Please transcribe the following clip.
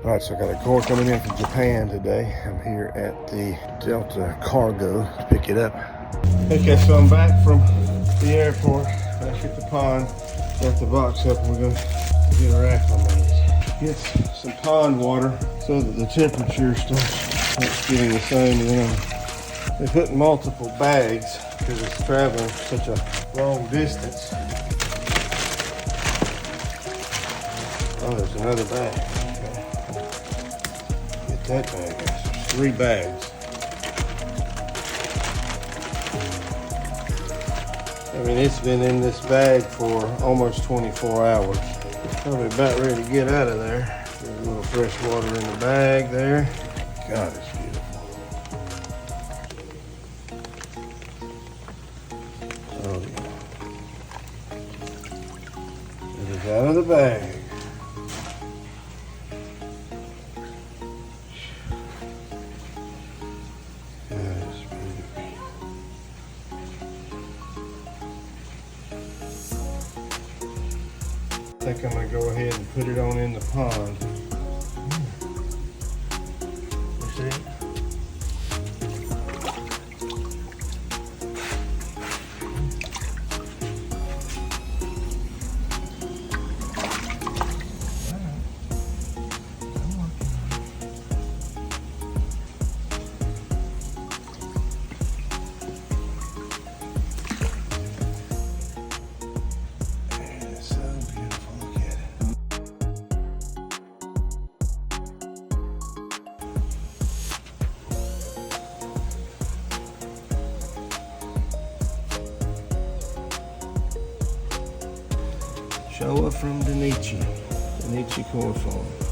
All right, so I got a core coming in from Japan today. I'm here at the Delta Cargo to pick it up. Okay, so I'm back from the airport, back at the pond. Got the box up and we're gonna get her acclimated. Get some pond water so that the temperature starts getting the same. You know, they put in multiple bags because it's traveling such a long distance. Oh, there's another bag. Okay. Get that bag. There's 3 bags. I mean, it's been in this bag for almost 24 hours. Probably about ready to get out of there. There's a little fresh water in the bag there. God, it's beautiful. Oh, yeah. It is out of the bag. I think I'm going to go ahead and put it on in the pond. You see? Showa from Danichi Koi Farm.